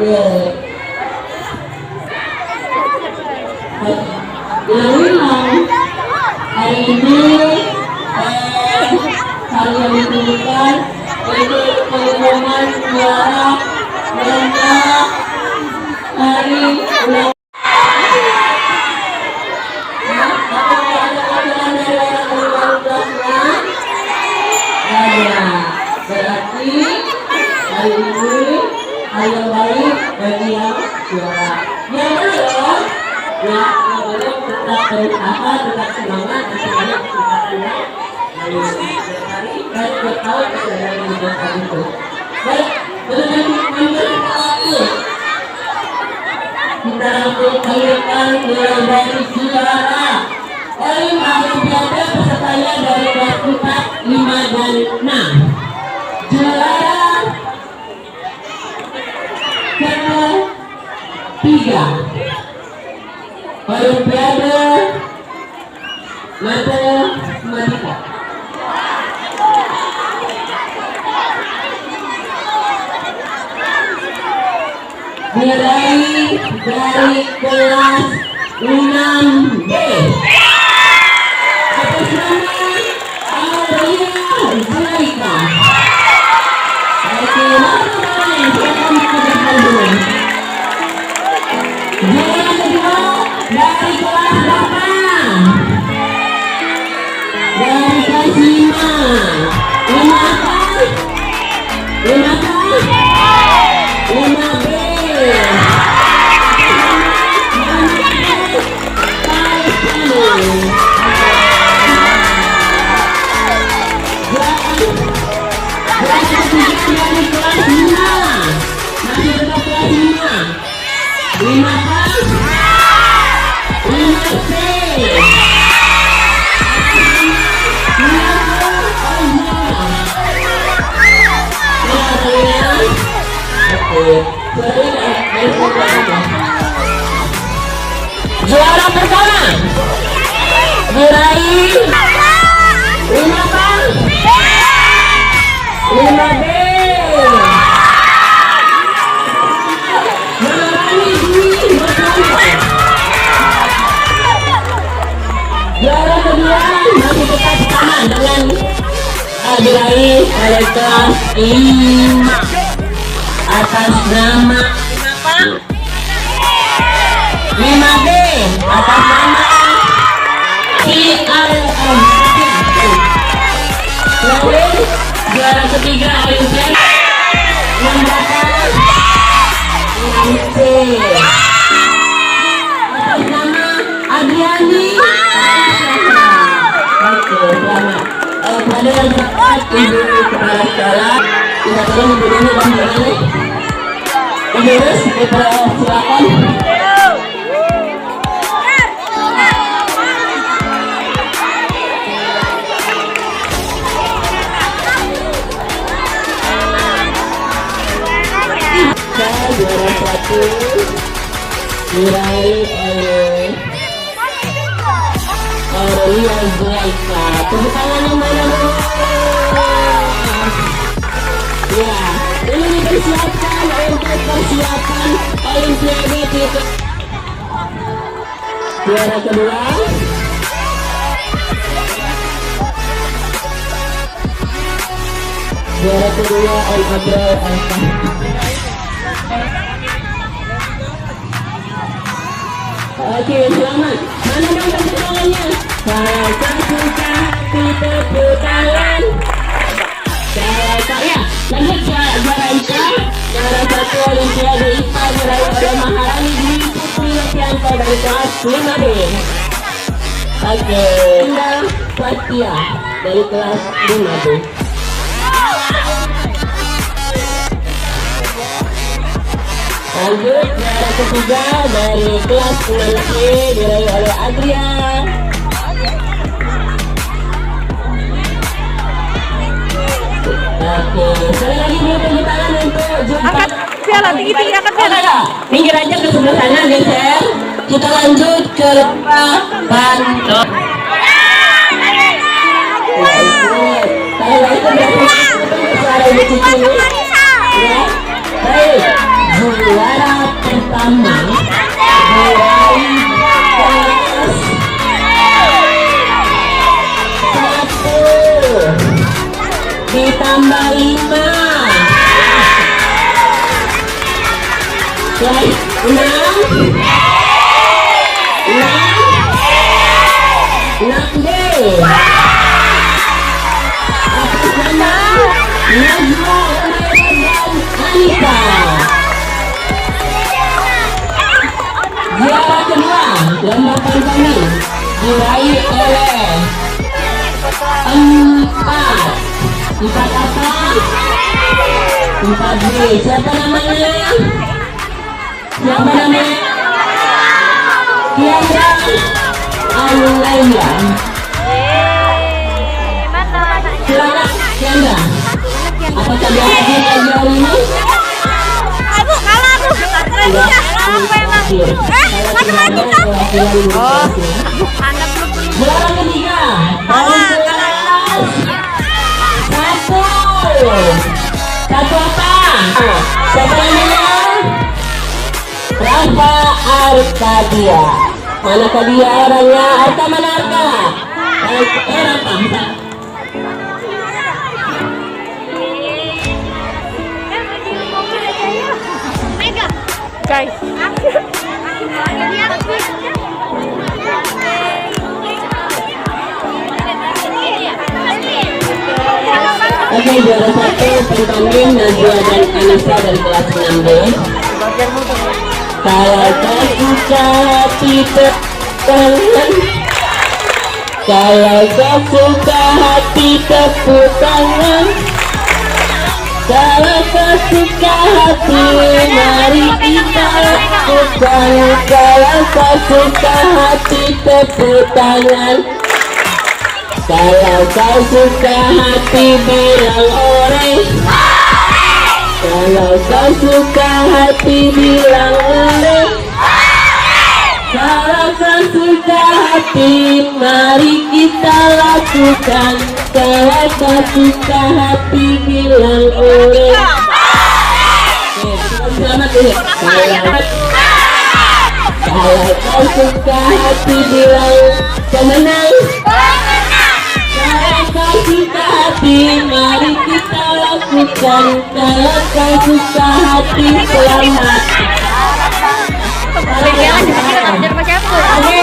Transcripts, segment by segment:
Iya. Bilang hari ini hari yang ditentukan yaitu pengumuman juara lomba hari ulang. Berarti hari ini hari yang baik bagi yang juara. Yang belum, yang belum tetap berusaha, tetap semangat, masih banyak kesempatannya. Dan bertahun kepada yang itu. Baik, dengan mengambil kita langsung mengirimkan mulai dari juara. Olimpiade pesertanya dari kelas 4, 5, dan 6. Juara ketiga Olimpiade Matematika. Nilai dari kelas 6B. Atas nama Aulia Zulaika. Oke, silakan kita dulu. Juara kedua dari kelas 8. Dari kelas 5. 5B. Juara pertama diraih 5B. Juara kedua masih tetap sama dengan diraih oleh kelas 5 atas nama 5B atas nama IRM. Lalu juara ketiga Olimpiade mendapatkan 6C atas nama Adriani. Oke, selamat. Pada yang dapat ibu kepala sekolah kita tolong memberinya dan ini terus kita silakan. Juara 1 diraih oleh Aulia Zulaika. Tepuk tangan yang mana? Ya, ini dipersiapkan untuk persiapan Olimpiade kita. Juara kedua Al-Abrar Al-Fahmi. Oke, selamat. Mana dong tepuk tangannya? Saya suka tepuk tangan. Ya, lanjut juara IPA. Juara 1 Olimpiade IPA diraih oleh Maharani Dwi Putri Novianto dari kelas 5B. Oke, Indah Fatia dari kelas 5B. Lanjut juara ketiga dari kelas 6C diraih oleh Adria. Oke, sekali lagi beri tepuk tangan untuk juara. Angkat piala tinggi-tinggi, angkat piala. Minggir aja ke sebelah sana, geser. Kita lanjut ke lomba bantu. Kalau itu berarti suara ibu cici. Ya, baik. Juara ditambah 5. Kelas 6. 6D. Atas nama Najwa dan Anita. Juara kedua lomba kami diraih oleh 4 apa? 4B. Siapa namanya? Tiara Alulaya. Silakan Tiara. Apakah dia hadir lagi hari ini? Aku kalah aku. Apa emang? Matematika. Oh. Juara ketiga dari kelas 1. Satu apa? Siapa namanya? Rafa Arkadia. Manakah dia orangnya? Arka mana Arka? Rafa. Guys. Oke, juara 1 pentanggin Najwa dan Anissa dari kelas 6B. Kalau kau suka hati tangan, kalau kau suka hati tepuk tangan, kalau kau suka hati mari kita lakukan, kalau kau suka hati tepuk tangan. Kalau kau suka hati bilang ore. Kalau kau suka hati bilang ore. Kalau kau suka hati mari kita lakukan. Kalau kau suka hati bilang ore. Selamat dulu. Kalau kau suka hati bilang pemenang. Kalau suka hati mari kita lakukan. Kalau kau suka hati selamat. Oke,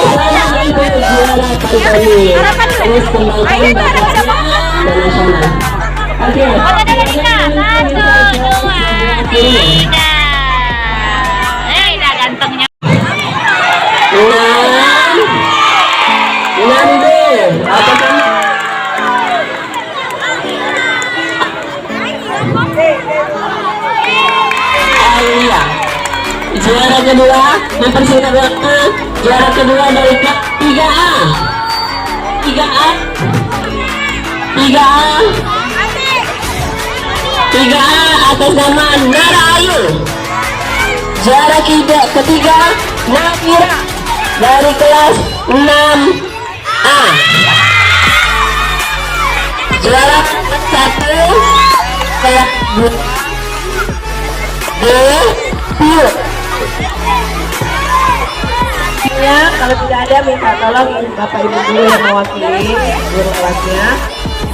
selamat untuk juara kali. Terus kembangkan bakatnya dan nasional. Oke. 1, 2, 3. Dah gantengnya. 6B. Apa kan? Aulia. Juara kedua mempersilakan juara kedua dari klub 3A. 3A 3A atas nama Nara Ayu. Juara ketiga Nafira dari kelas 6A. Juara 1 kelas D. Kalau tidak ada minta tolong Bapak Ibu guru yang mewakili guru kelasnya.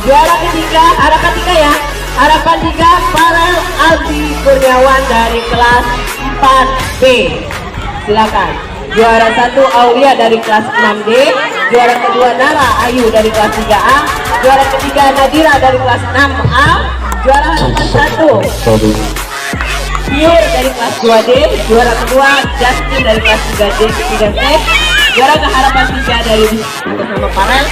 Juara ketiga, harapan 3 ya. Harapan 3 Farel Aldi Kurniawan dari kelas 4B. Silakan. Juara 1 Aulia dari kelas 6D. Juara kedua Nara Ayu dari kelas 3A. Juara ketiga Nadira dari kelas 6A. Juara harapan 1 Pure dari kelas 2D, juara kedua Justin dari kelas 3C. Juara keharapan 3 dari bersama Farel.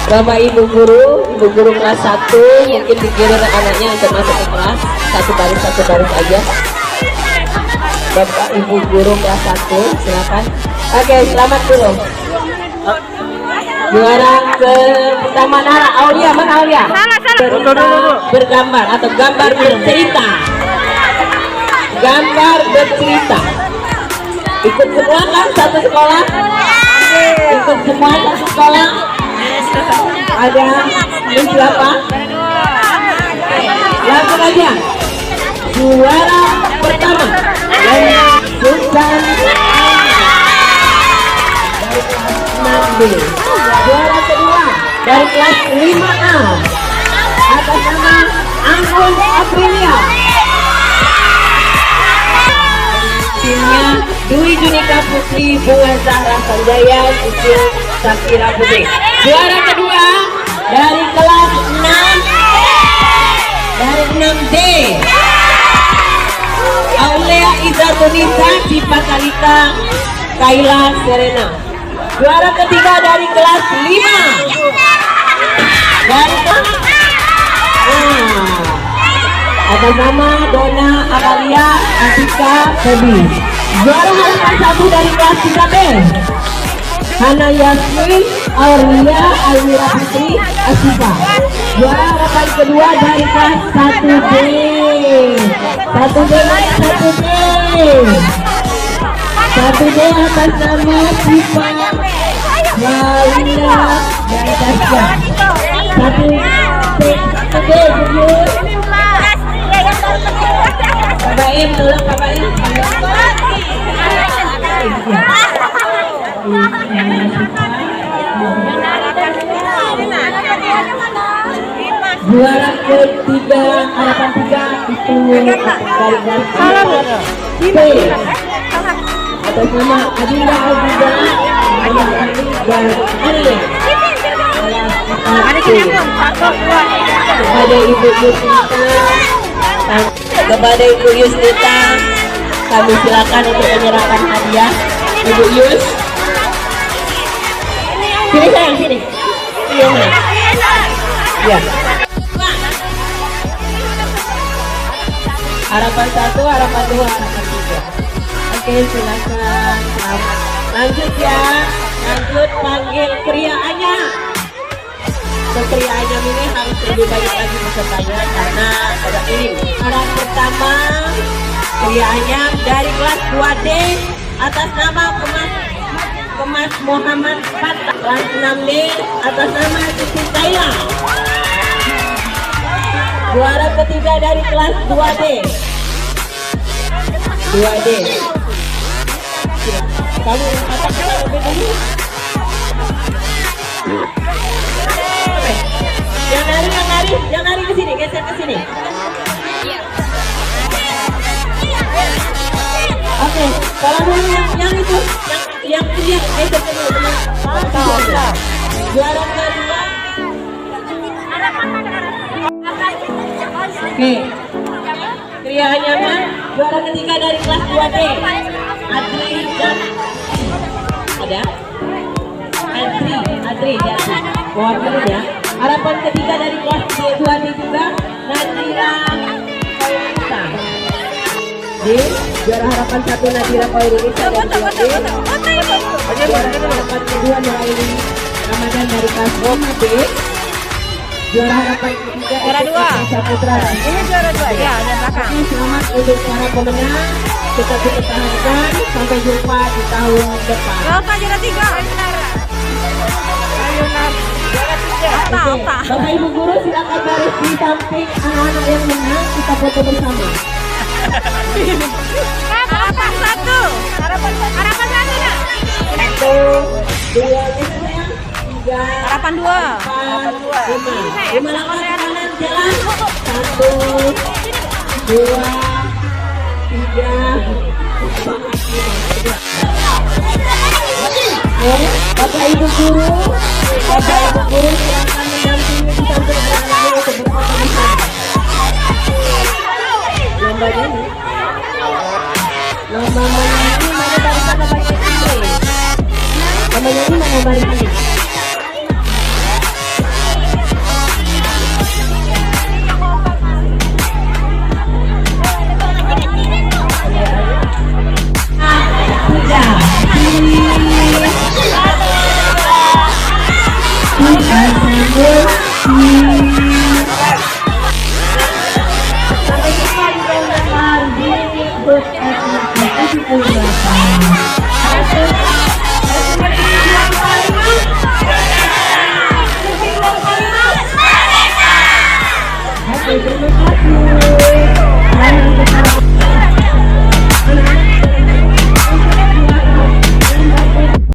Bapak Ibu guru kelas 1 mungkin dikirim anaknya untuk masuk ke kelas satu baris aja. Bapak Ibu guru kelas 1 silakan. Oke, selamat dulu. Juara pertama Nara Aulia, mana Aulia? Bergambar atau gambar bercerita. Gambar bercerita. Ikut semua kan satu sekolah? Ikut semua satu sekolah? Ada ini siapa? Langsung aja. Juara pertama Susan dari kelas 6B. Juara kedua dari kelas 5A Junika Putri, Bunga Zahra Sanjaya, Sisil Sakira Putri. Juara kedua dari kelas 6 dari 6D, Aulia Izatunisa, Sipa Kalita, Kaila Serena. Juara ketiga dari kelas 5 dari atas nama Dona Amalia Atika Febi. Juara harapan 1 dari kelas 3B, Hana Yasmin Aulia Alwira Putri Asifa. Juara harapan kedua dari kelas 1D, 1D atas nama Sipa Malia dan Tasya. 1D Kabaim, tolong kabaim. Juara ketiga harapan 3 itu dari kelas B atas nama Adinda Aziza dan Arya. Kepada Ibu Yusnita, kepada Ibu Yusnita, kami silakan untuk menyerahkan hadiah. Ibu Yus, sini sayang, sini. Iya, ya. Harapan 1, harapan 2, harapan 3. Oke, silakan. Lanjut ya. Lanjut panggil Kria Anya. Kria Anya ini harus lebih banyak lagi pesertanya karena ada ini. Orang pertama Kria Anya dari kelas 2D atas nama Kemas Muhammad Fatah. Kelas 6D atas nama Siti Kaila. Juara ketiga dari kelas 2D. 2D. Kamu kata kita lebih dulu. Yang nari ke sini, geser ke sini. Oke, kalau dulu yang itu, yang geser ke dulu teman. Juara kedua. Oke, Kria Anyaman, juara ketiga dari kelas 2D, Adri dan ada Adri jadi wakilnya. Harapan ketiga dari kelas 2D juga Nadira Kairunisa. Di juara harapan 1 Nadira Kairunisa dan 2D. Juara harapan kedua Nuraini Ramadan dari kelas 5B. Juara harapan ketiga Juara 2. Saputra. Ini juara 2 ya, ada belakang. Selamat untuk para pemenang. Tetap dipertahankan. Sampai jumpa di tahun depan. Berapa juara 3? Bapak Ibu guru silakan baris di samping anak-anak yang menang, kita foto bersama. Harapan 1. Harapan 1 nak. 1, 2, 3, Harapan 2. 4, 5. 5 langkah ke kanan jalan. 1, 2, 3, 4, 5. Bapak Ibu guru silakan mendampingi di samping anak-anaknya untuk berfoto bersama. Lomba ini, lomba menyanyi mana barisan bagian ini? Lomba nyanyi mana barisan ini? Sampai jumpa di tahun depan.